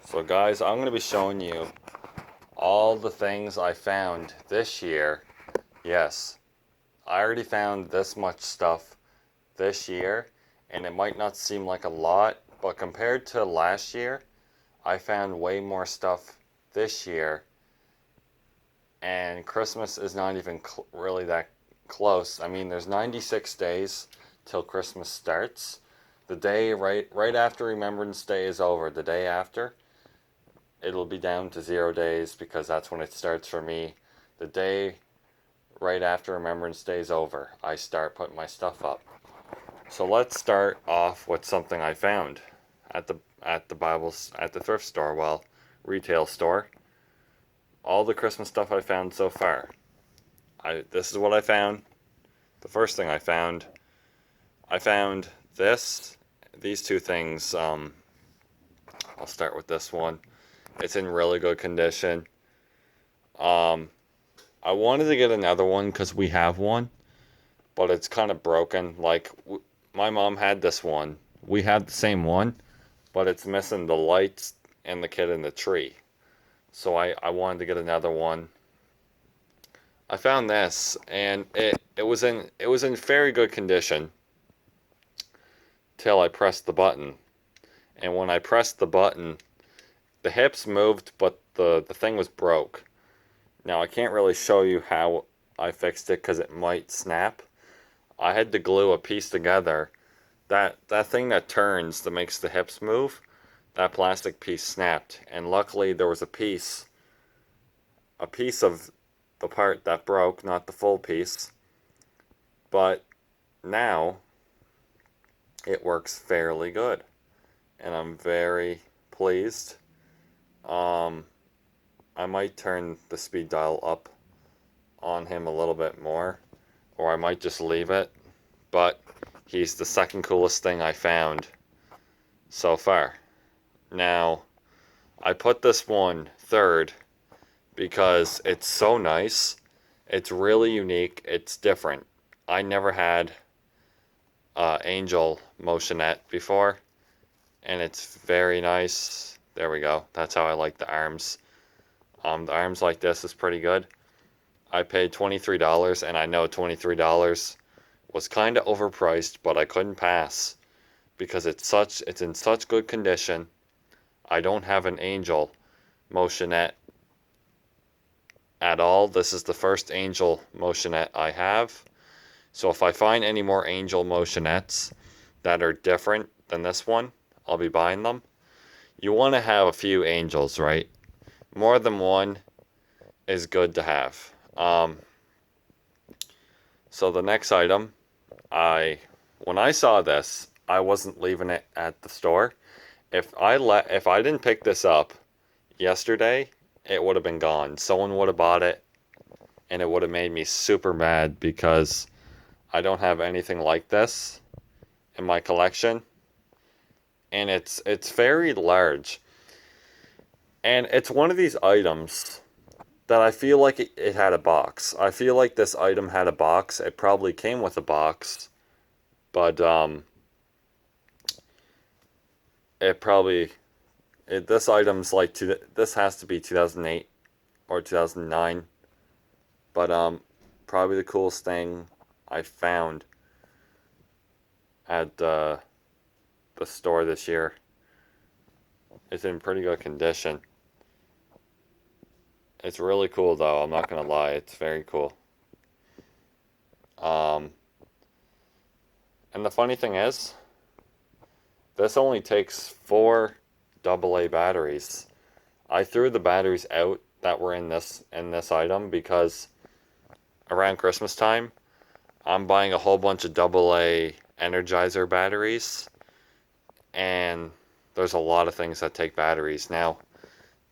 So guys, I'm going to be showing you all the things I found this year. Yes, I already found this much stuff this year, and it might not seem like a lot, but compared to last year, I found way more stuff this year, and Christmas is not even really that close. I mean, there's 96 days till Christmas starts. The day right after Remembrance Day is over, the day after, it'll be down to 0 days because that's when it starts for me. The day right after Remembrance Day is over, I start putting my stuff up. So let's start off with something I found at the thrift store, well, retail store. All the Christmas stuff I found so far. This is what I found. The first thing I found these two things. I'll start with this one. It's in really good condition. Um, I wanted to get another one because we have one, but it's kind of broken. Like, my mom had this one. We have the same one, but it's missing the lights and the kid in the tree. So I wanted to get another one. I found this, and it was in very good condition till I pressed the button. And when I pressed the button, the hips moved, but the thing was broke. Now, I can't really show you how I fixed it because it might snap. I had to glue a piece together. That thing that turns, that makes the hips move, that plastic piece snapped. And luckily there was a piece of the part that broke, not the full piece. But now it works fairly good. And I'm very pleased. I might turn the speed dial up on him a little bit more, or I might just leave it, but he's the second coolest thing I found so far. Now, I put this one third because it's so nice. It's really unique. It's different. I never had Angel Motionette before, and it's very nice. There we go. That's how I like the arms. The arms like this is pretty good. I paid $23, and I know $23 was kind of overpriced, but I couldn't pass because it's in such good condition. I don't have an Angel Motionette at all. This is the first Angel Motionette I have. So if I find any more Angel Motionettes that are different than this one, I'll be buying them. You want to have a few Angels, right? More than one is good to have. So the next item, when I saw this, I wasn't leaving it at the store. If I didn't pick this up yesterday, it would have been gone. Someone would have bought it, and it would have made me super mad because I don't have anything like this in my collection, and it's very large. And it's one of these items that I feel like it had a box. I feel like this item had a box. It probably came with a box, but this item's like this has to be 2008 or 2009. But probably the coolest thing I found at the store this year. It's in pretty good condition. It's really cool though, I'm not gonna lie, it's very cool. Um, and the funny thing is, this only takes 4 AA batteries. I threw the batteries out that were in this item because around Christmas time, I'm buying a whole bunch of AA Energizer batteries, and there's a lot of things that take batteries. Now,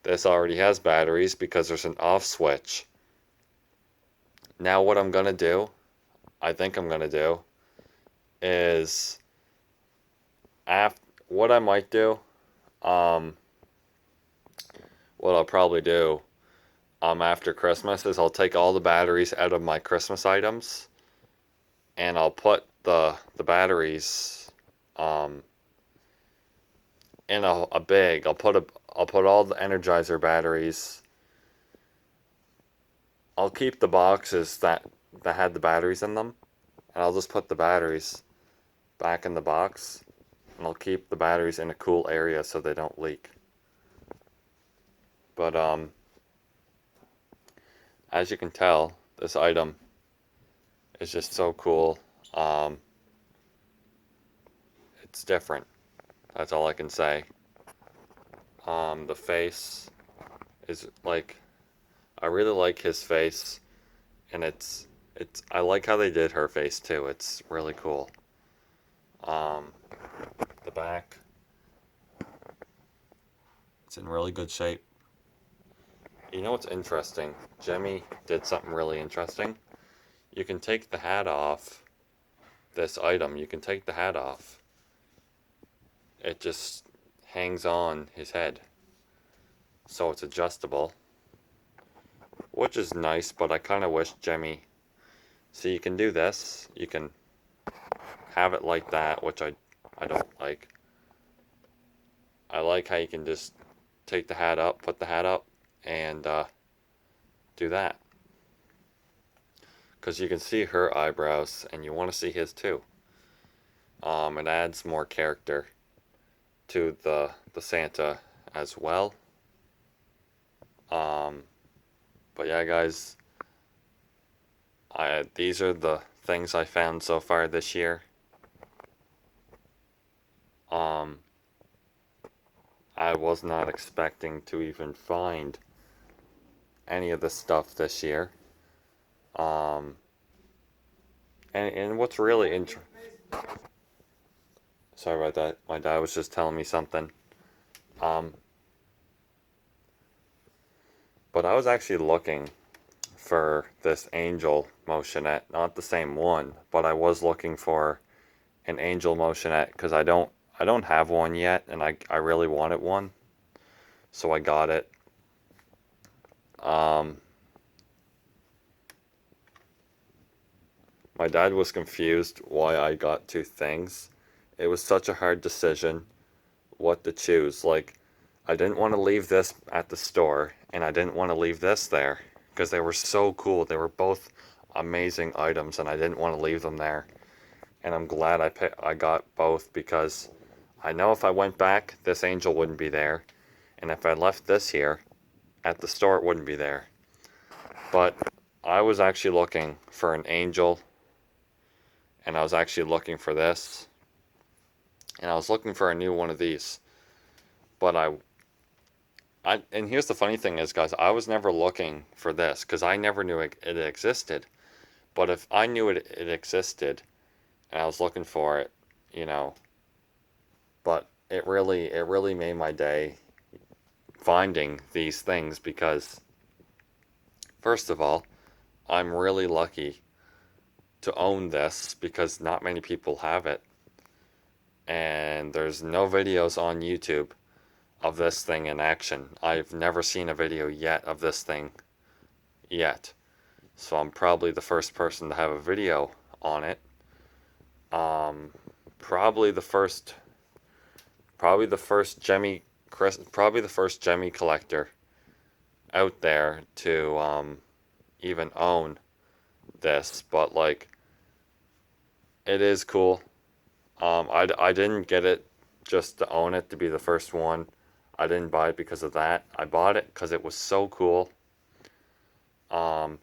this already has batteries because there's an off switch. Now what I'm gonna do, I think I'm gonna do, is what I might do, um, what I'll probably do, after Christmas is I'll take all the batteries out of my Christmas items, and I'll put the batteries, in a bag. I'll put all the Energizer batteries. I'll keep the boxes that had the batteries in them, and I'll just put the batteries back in the box, and I'll keep the batteries in a cool area so they don't leak. But as you can tell, this item is just so cool. It's different. That's all I can say. The face is like, I really like his face, and I like how they did her face too. It's really cool. The back, it's in really good shape. You know what's interesting? Jemmy did something really interesting. You can take the hat off this item. You can take the hat off. It just hangs on his head. So it's adjustable, which is nice, but I kind of wish Jemmy... So you can do this. You can have it like that, which I don't like. I like how you can just take the hat up, put the hat up, and do that. Because you can see her eyebrows, and you want to see his too. It adds more character to the Santa as well. But yeah, guys, these are the things I found so far this year. I was not expecting to even find any of this stuff this year. And what's really interesting... Sorry about that. My dad was just telling me something. But I was actually looking for this angel motionette, not the same one, but I was looking for an angel motionette because I don't have one yet, and I really wanted one, so I got it. My dad was confused why I got two things. It was such a hard decision what to choose. Like, I didn't want to leave this at the store, and I didn't want to leave this there, because they were so cool. They were both amazing items, and I didn't want to leave them there. And I'm glad I got both, because I know if I went back, this angel wouldn't be there. And if I left this here at the store, it wouldn't be there. But I was actually looking for an angel, and I was actually looking for this. And I was looking for a new one of these. But and here's the funny thing is, guys, I was never looking for this, because I never knew it existed. But if I knew it existed, and I was looking for it, you know, but it really made my day finding these things, because first of all, I'm really lucky to own this, because not many people have it, and there's no videos on YouTube of this thing in action. I've never seen a video yet of this thing yet, so I'm probably the first person to have a video on it. Probably the first Jemmy collector out there to even own this. But like, it is cool. I didn't get it just to own it, to be the first one. I didn't buy it because of that. I bought it because it was so cool. The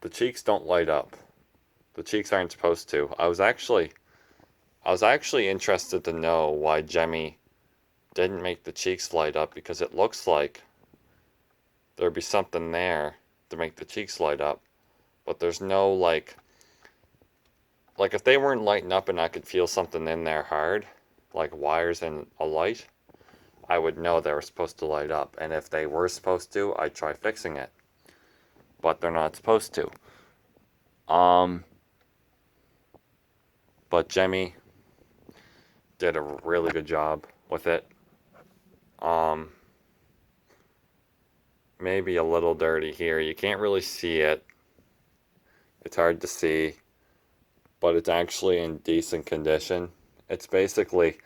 cheeks don't light up. The cheeks aren't supposed to. I was actually interested to know why Jemmy didn't make the cheeks light up, because it looks like there'd be something there to make the cheeks light up, but there's no like if they weren't lighting up and I could feel something in there hard, like wires and a light, I would know they were supposed to light up. And if they were supposed to, I'd try fixing it, but they're not supposed to. But Jemmy did a really good job with it. Maybe a little dirty here. You can't really see it. It's hard to see, but it's actually in decent condition. It's basically,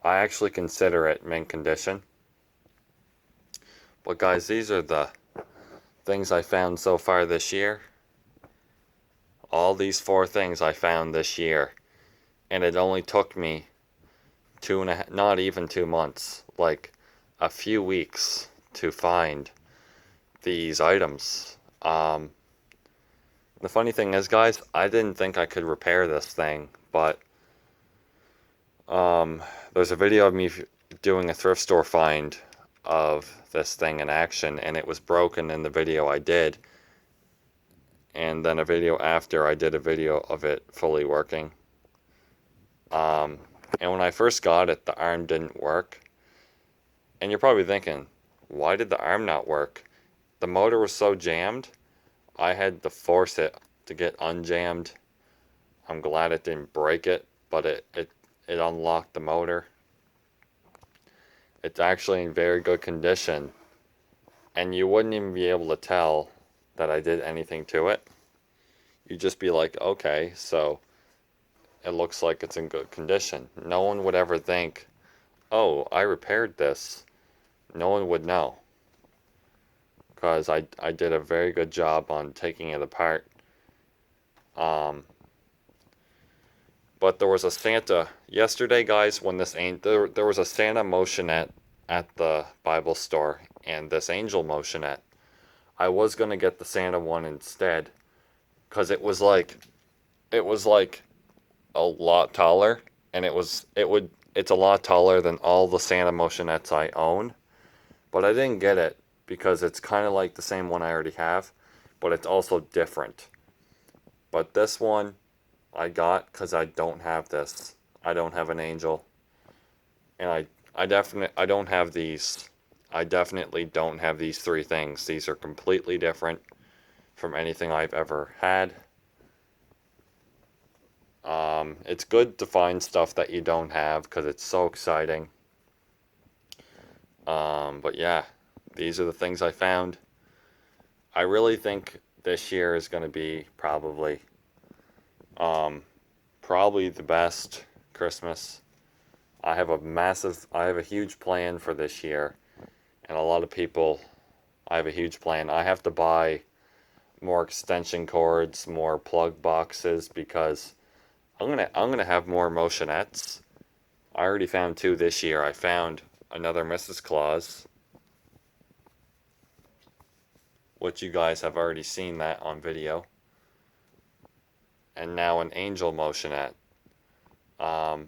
I actually consider it mint condition. But guys, these are the things I found so far this year. All these 4 things I found this year. And it only took me not even 2 months, like a few weeks to find these items. The funny thing is, guys, I didn't think I could repair this thing, but there's a video of me doing a thrift store find of this thing in action, and it was broken in the video I did. And then a video after, I did a video of it fully working. And when I first got it, the arm didn't work. And you're probably thinking, why did the arm not work? The motor was so jammed, I had to force it to get unjammed. I'm glad it didn't break it, but it unlocked the motor. It's actually in very good condition, and you wouldn't even be able to tell that I did anything to it. You'd just be like, okay, so it looks like it's in good condition. No one would ever think, oh, I repaired this. No one would know, because I did a very good job on taking it apart. But there was a Santa yesterday, guys, when there was a Santa motionette at the Bible store and this angel motionette. I was gonna get the Santa one instead, because it's a lot taller, and it's a lot taller than all the Santa motionettes I own. But I didn't get it because it's kind of like the same one I already have, but it's also different. But this one I got because I don't have this. I don't have an angel. And I don't have these. I definitely don't have these 3 things. These are completely different from anything I've ever had. It's good to find stuff that you don't have because it's so exciting. But yeah, these are the things I found. I really think this year is going to be probably the best Christmas. I have a huge plan for this year, and a lot of people, I have a huge plan. I have to buy more extension cords, more plug boxes, because I'm gonna have more motionettes. I already found 2 this year. I found another Mrs. Claus, which you guys have already seen that on video, and now an angel motionette. I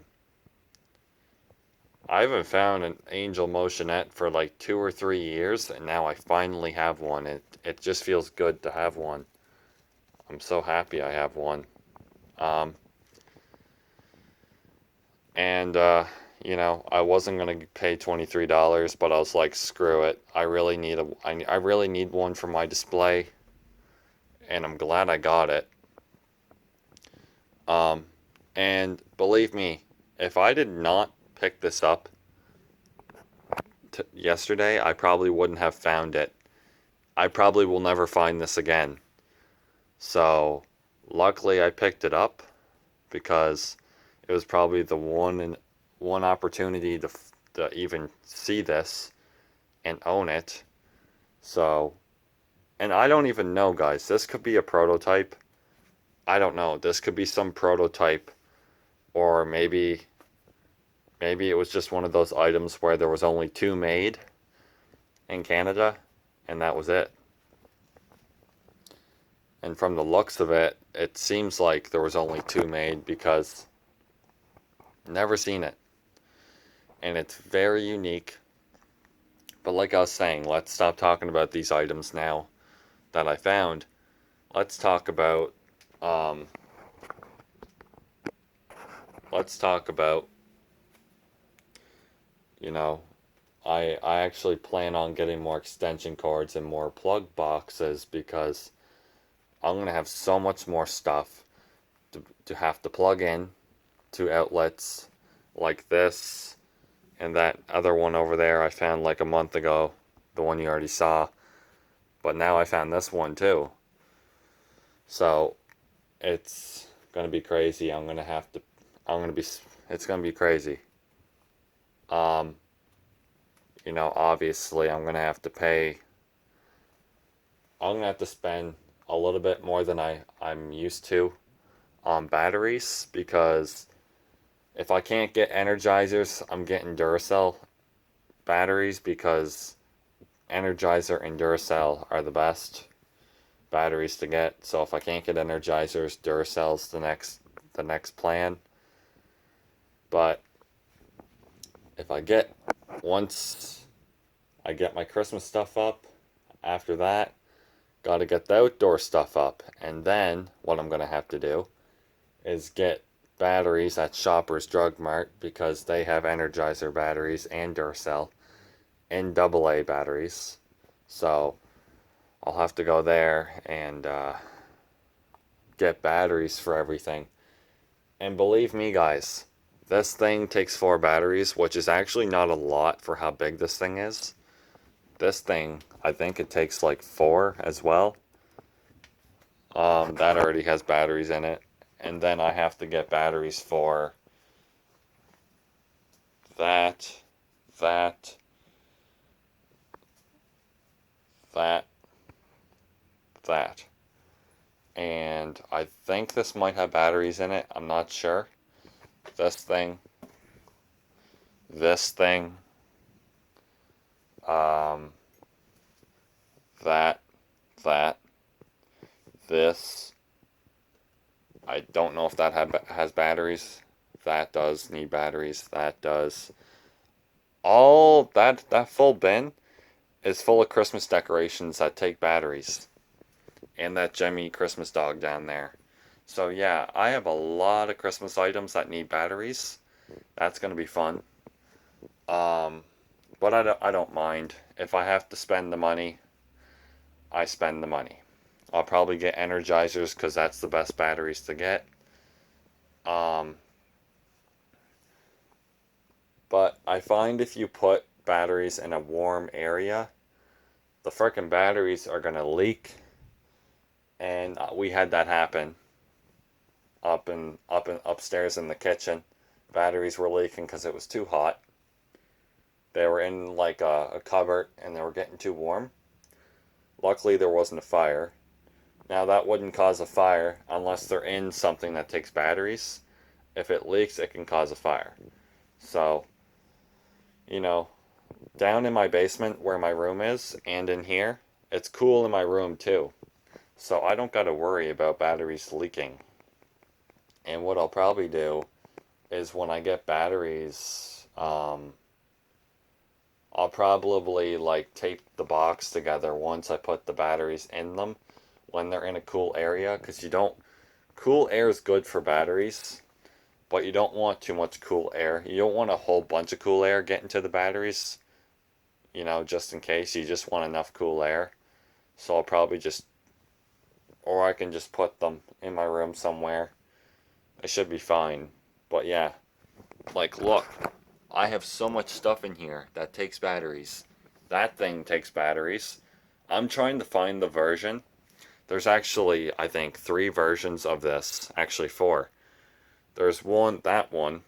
haven't found an angel motionette for like 2 or 3 years, and now I finally have one. It just feels good to have one. I'm so happy I have one. I wasn't gonna pay $23, but I was like, screw it. I really need one for my display, and I'm glad I got it. And believe me, if I did not pick this up yesterday, I probably wouldn't have found it. I probably will never find this again. So, luckily I picked it up, because it was probably the one opportunity to even see this and own it. So, and I don't even know, guys. This could be a prototype. I don't know. This could be some prototype, or maybe it was just one of those items where there was only 2 made in Canada, and that was it. And from the looks of it, it seems like there was only 2 made, because never seen it. And it's very unique. But like I was saying, let's stop talking about these items now that I found. Let's talk about I actually plan on getting more extension cords and more plug boxes, because I'm going to have so much more stuff to have to plug in to outlets like this and that other one over there I found like a month ago, the one you already saw. But now I found this one too. So it's going to be crazy. It's going to be crazy. Um, you know, obviously I'm gonna have to pay. I'm gonna have to spend a little bit more than I'm used to on batteries because if I can't get Energizers, I'm getting Duracell batteries because Energizer and Duracell are the best batteries to get. So if I can't get Energizers, Duracell's the next plan. But if I get once I get my Christmas stuff up, after that, got to get the outdoor stuff up. And then what I'm going to have to do is get batteries at Shoppers Drug Mart because they have Energizer batteries and Duracell and AA batteries. So I'll have to go there and get batteries for everything. And believe me, guys, this thing takes 4 batteries, which is actually not a lot for how big this thing is. This thing, I think it takes like 4 as well. That already has batteries in it. And then I have to get batteries for that, that, that, that. And I think this might have batteries in it. I'm not sure. This thing, this thing, um, that, that, this. I don't know if that has batteries. That does need batteries. That does. All that full bin is full of Christmas decorations that take batteries. And that Jemmy Christmas dog down there. So yeah, I have a lot of Christmas items that need batteries. That's going to be fun. But I don't mind. If I have to spend the money, I spend the money. I'll probably get Energizers because that's the best batteries to get. But I find if you put batteries in a warm area, the frickin' batteries are gonna leak. And we had that happen upstairs in the kitchen. Batteries were leaking because it was too hot. They were in like a cupboard and they were getting too warm. Luckily there wasn't a fire. Now that wouldn't cause a fire unless they're in something that takes batteries. If it leaks, it can cause a fire. So, you know, down in my basement where my room is and in here, it's cool in my room too. So I don't gotta worry about batteries leaking. And what I'll probably do is when I get batteries, I'll probably like tape the box together once I put the batteries in them when they're in a cool area, because cool air is good for batteries, but you don't want too much cool air. You don't want a whole bunch of cool air getting to the batteries, you know, just in case. You just want enough cool air. So I'll probably or I can just put them in my room somewhere. It should be fine. But yeah, like look, I have so much stuff in here that takes batteries. That thing takes batteries. I'm trying to find the version. There's actually, I think, 3 versions of this. Actually 4. There's that one,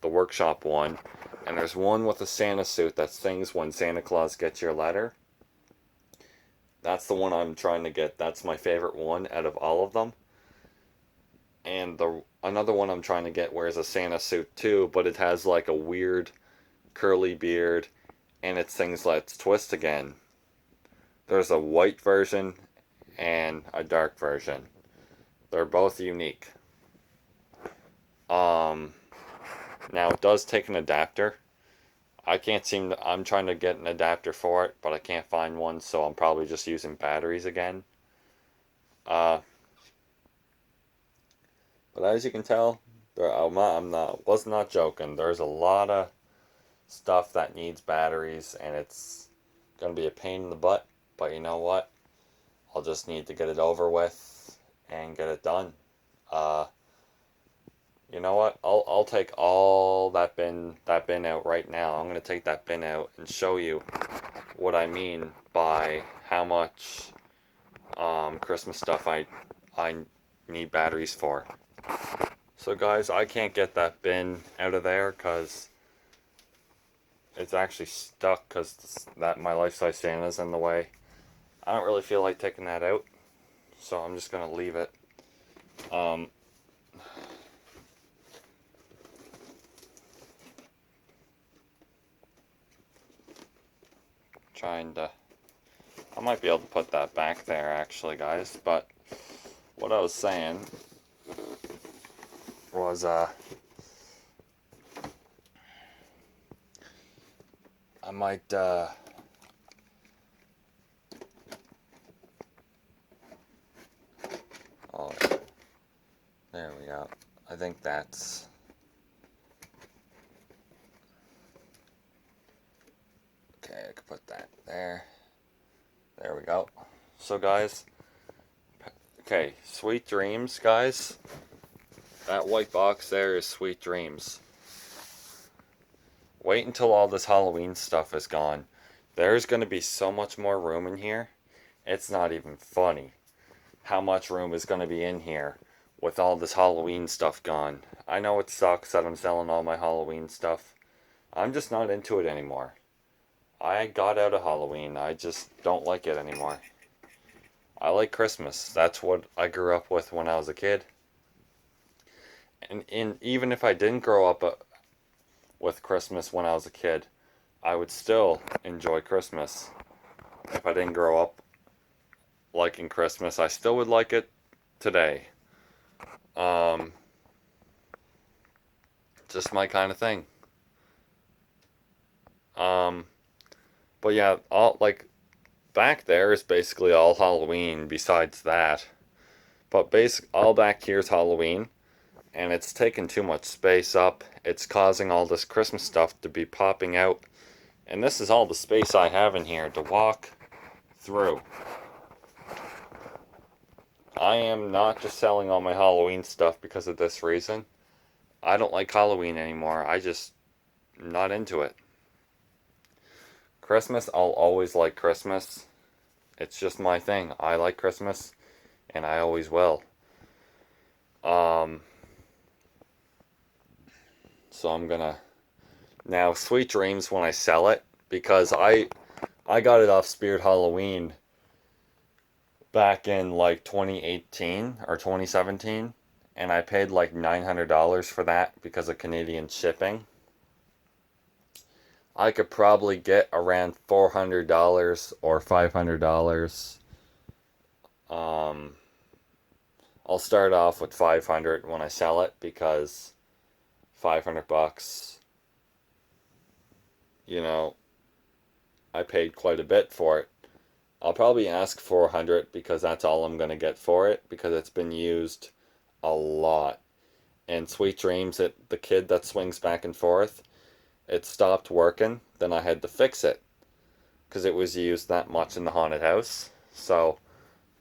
the workshop one, and there's one with a Santa suit that sings when Santa Claus gets your letter. That's the one I'm trying to get. That's my favorite one out of all of them. And another one I'm trying to get wears a Santa suit too, but it has like a weird curly beard, and it sings "Let's Twist Again." There's a white version and a dark version. They're both unique. Now it does take an adapter. I'm trying to get an adapter for it, but I can't find one, so I'm probably just using batteries again. But as you can tell, was not joking. There's a lot of stuff that needs batteries, and it's gonna be a pain in the butt. But you know what? I'll just need to get it over with and get it done. You know what? I'll take all that bin out right now. I'm gonna take that bin out and show you what I mean by how much Christmas stuff I need batteries for. So guys, I can't get that bin out of there because it's actually stuck because that my life-size Santa's in the way. I don't really feel like taking that out, so I'm just gonna leave it. Trying to, I might be able to put that back there actually, guys, but what I was saying was I might oh, there we go. I think that's okay. I could put that there. There we go. So guys, okay, Sweet Dreams, guys. That white box there is Sweet Dreams. Wait until all this Halloween stuff is gone. There's going to be so much more room in here. It's not even funny how much room is going to be in here with all this Halloween stuff gone. I know it sucks that I'm selling all my Halloween stuff. I'm just not into it anymore. I got out of Halloween. I just don't like it anymore. I like Christmas. That's what I grew up with when I was a kid. And even if I didn't grow up with Christmas when I was a kid, I would still enjoy Christmas. If I didn't grow up liking Christmas, I still would like it today. Just my kind of thing. But yeah, all like back there is basically all Halloween besides that. But all back here is Halloween, and it's taking too much space up. It's causing all this Christmas stuff to be popping out. And this is all the space I have in here to walk through. I am not just selling all my Halloween stuff because of this reason. I don't like Halloween anymore. I just not into it. Christmas, I'll always like Christmas. It's just my thing. I like Christmas, and I always will. So I'm gonna now Sweet Dreams when I sell it, because I got it off Spirit Halloween back in like 2018 or 2017, and I paid like $900 for that because of Canadian shipping. I could probably get around $400 or $500. I'll start off with 500 when I sell it, because 500 bucks, you know, I paid quite a bit for it. I'll probably ask 400 because that's all I'm going to get for it, because it's been used a lot. And Sweet Dreams, the kid that swings back and forth, it stopped working. Then I had to fix it because it was used that much in the haunted house. So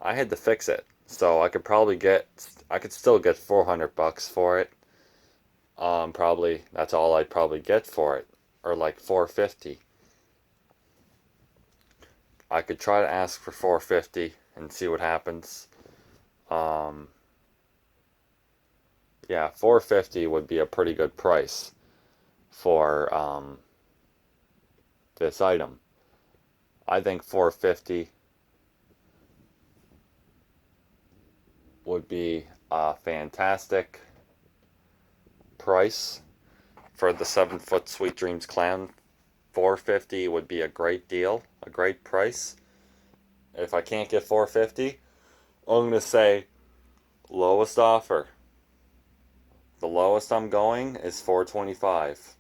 I had to fix it. So I could still get 400 bucks for it. Probably that's all I'd probably get for it, or like 450. I could try to ask for 450 and see what happens. Yeah, 450 would be a pretty good price for this item. I think 450 would be a fantastic price for the 7-foot Sweet Dreams clown. 450 would be a great deal, a great price. If I can't get 450, I'm going to say lowest offer. The lowest I'm going is 425.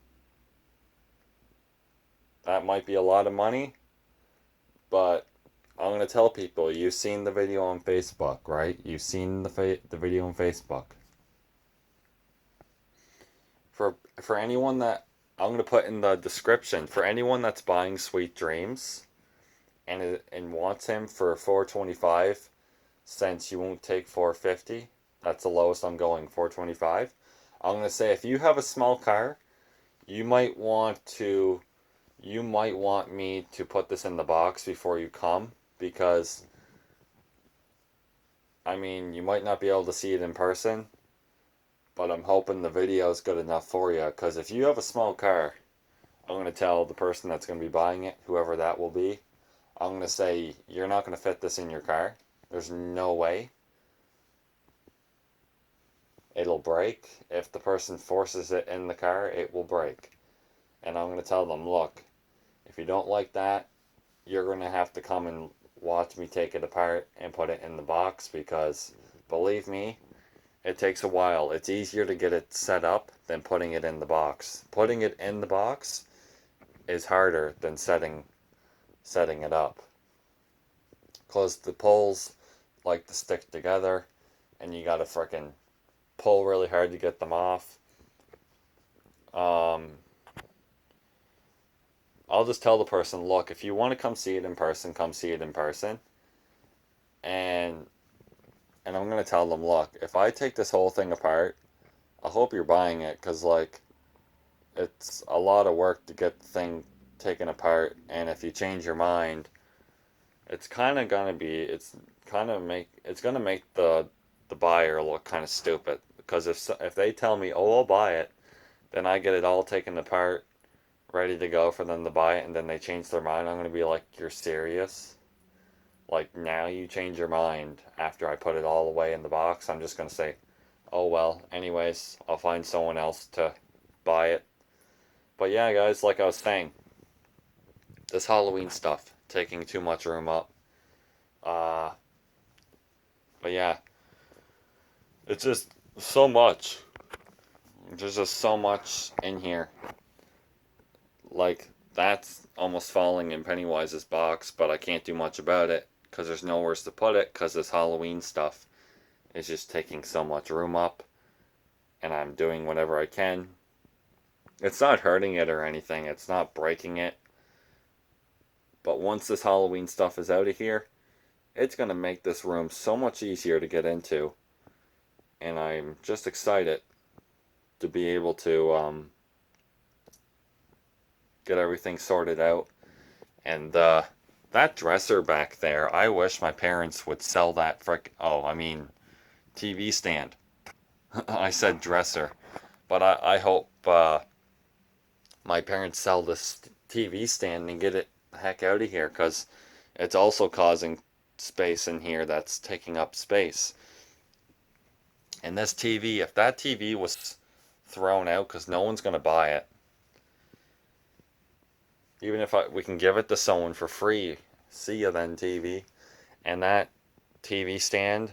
That might be a lot of money, but I'm going to tell people, you've seen the video on Facebook, right? You've seen the video on Facebook. For anyone that, I'm going to put in the description, for anyone that's buying Sweet Dreams and wants him for 425, since you won't take 450, that's the lowest I'm going, 425. I'm going to say, if you have a small car, you might want me to put this in the box before you come, because I mean, you might not be able to see it in person, but I'm hoping the video is good enough for you, because if you have a small car, I'm going to tell the person that's going to be buying it, whoever that will be, I'm going to say, you're not going to fit this in your car. There's no way. It'll break. If the person forces it in the car, it will break. And I'm going to tell them, look, if you don't like that, you're going to have to come and watch me take it apart and put it in the box, because believe me, it takes a while. It's easier to get it set up than putting it in the box. Putting it in the box is harder than setting it up, because the poles like to stick together and you gotta frickin' pull really hard to get them off. I'll just tell the person, look, if you want to come see it in person, come see it in person. And I'm going to tell them, look, if I take this whole thing apart, I hope you're buying it, because, like, it's a lot of work to get the thing taken apart. And if you change your mind, it's kind of going to be, it's going to make the buyer look kind of stupid. Because if they tell me, oh, I'll buy it, then I get it all taken apart, ready to go for them to buy it, and then they change their mind, I'm going to be like, you're serious? Like, now you change your mind after I put it all away in the box? I'm just going to say, oh well, anyways, I'll find someone else to buy it. But yeah, guys, like I was saying, this Halloween stuff, taking too much room up. But yeah, it's just so much. There's just so much in here. Like, that's almost falling in Pennywise's box, but I can't do much about it because there's nowhere to put it, because this Halloween stuff is just taking so much room up, and I'm doing whatever I can. It's not hurting it or anything, it's not breaking it, but once this Halloween stuff is out of here, it's going to make this room so much easier to get into, and I'm just excited to be able to get everything sorted out. And that dresser back there, I wish my parents would sell that TV stand. I said dresser. But I hope my parents sell this TV stand and get it the heck out of here, because it's also causing space in here that's taking up space. And this TV, if that TV was thrown out, because no one's going to buy it, even if we can give it to someone for free, see ya then TV, and that TV stand,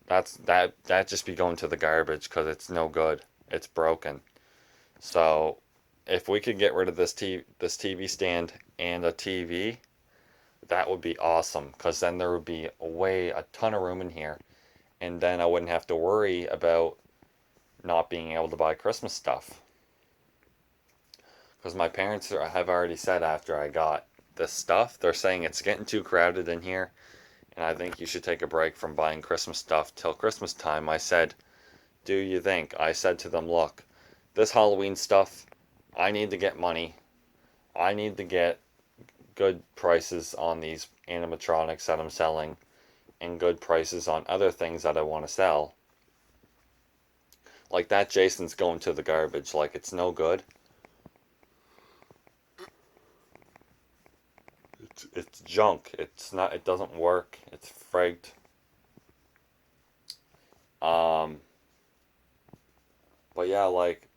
that just be going to the garbage, because it's no good. It's broken. So if we could get rid of this TV stand and a TV, that would be awesome, because then there would be a ton of room in here, and then I wouldn't have to worry about not being able to buy Christmas stuff. Because my parents have already said, after I got this stuff, they're saying it's getting too crowded in here, and I think you should take a break from buying Christmas stuff till Christmas time. I said, do you think? I said to them, look, this Halloween stuff, I need to get money. I need to get good prices on these animatronics that I'm selling, and good prices on other things that I want to sell. Like that Jason's going to the garbage, like it's no good. It's junk. It's not. It doesn't work. It's fragged. But yeah, like,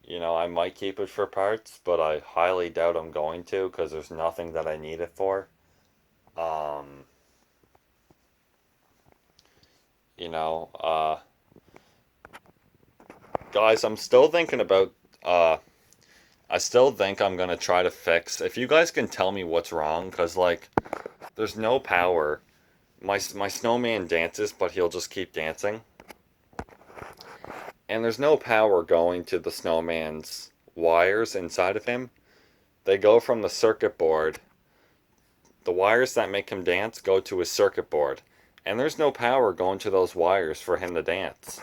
I might keep it for parts, but I highly doubt I'm going to, because there's nothing that I need it for. You know, guys, I'm still thinking about. I still think I'm gonna try to fix. If you guys can tell me what's wrong, because like, there's no power. My snowman dances, but he'll just keep dancing. And there's no power going to the snowman's wires inside of him. They go from the circuit board. The wires that make him dance go to his circuit board. And there's no power going to those wires for him to dance.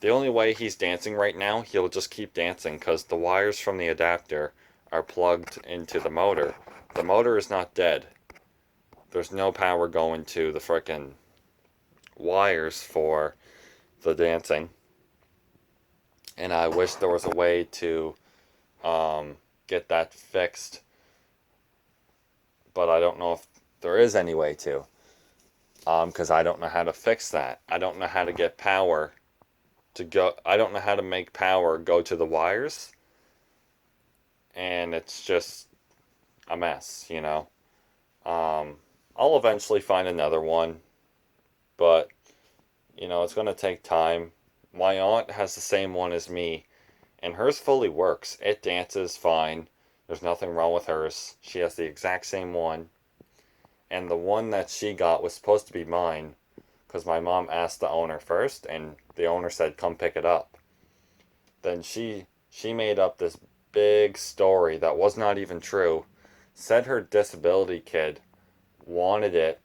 The only way he's dancing right now, he'll just keep dancing, because the wires from the adapter are plugged into the motor. The motor is not dead. There's no power going to the frickin' wires for the dancing. And I wish there was a way to get that fixed, but I don't know if there is any way to, because I don't know how to fix that. I don't know how to get power to go. I don't know how to make power go to the wires, and it's just a mess, you know. I'll eventually find another one, but you know, it's going to take time. My aunt has the same one as me, and hers fully works. It dances fine. There's nothing wrong with hers. She has the exact same one. And the one that she got was supposed to be mine, because my mom asked the owner first, and the owner said, come pick it up. Then she made up this big story that was not even true. Said her disability kid wanted it.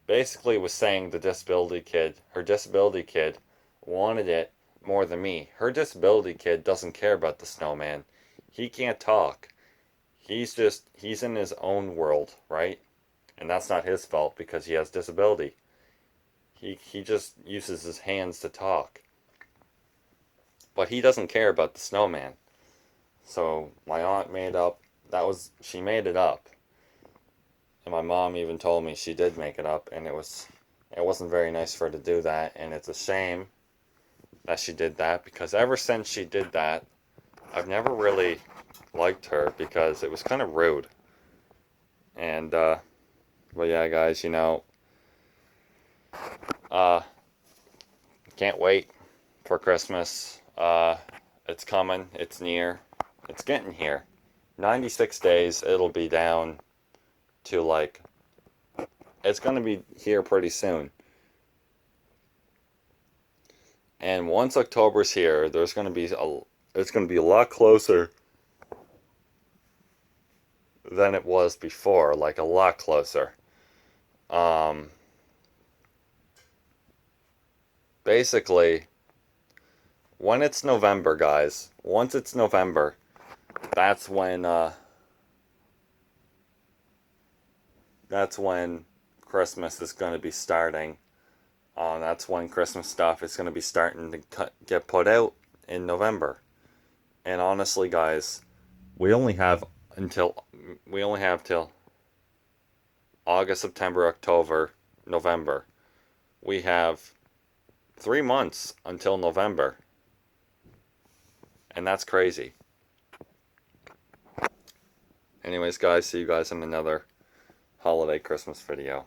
Basically was saying her disability kid wanted it more than me. Her disability kid doesn't care about the snowman. He can't talk. He's in his own world, right? And that's not his fault because he has disability. He just uses his hands to talk. But he doesn't care about the snowman. So my aunt she made it up. And my mom even told me she did make it up, and it wasn't very nice for her to do that, and it's a shame that she did that, because ever since she did that, I've never really liked her, because it was kind of rude. And but yeah, guys, you know, can't wait for Christmas. It's coming, it's near, it's getting here. 96 days, it'll be down to like, it's going to be here pretty soon. And once October's here, it's going to be a lot closer than it was before, like a lot closer. Basically, when it's November, guys, once it's November, that's when Christmas is going to be starting. That's when Christmas stuff is going to be starting to get put out in November. And honestly, guys, we only have till August, September, October, November. We have 3 months until November. And that's crazy. Anyways, guys, see you guys in another holiday Christmas video.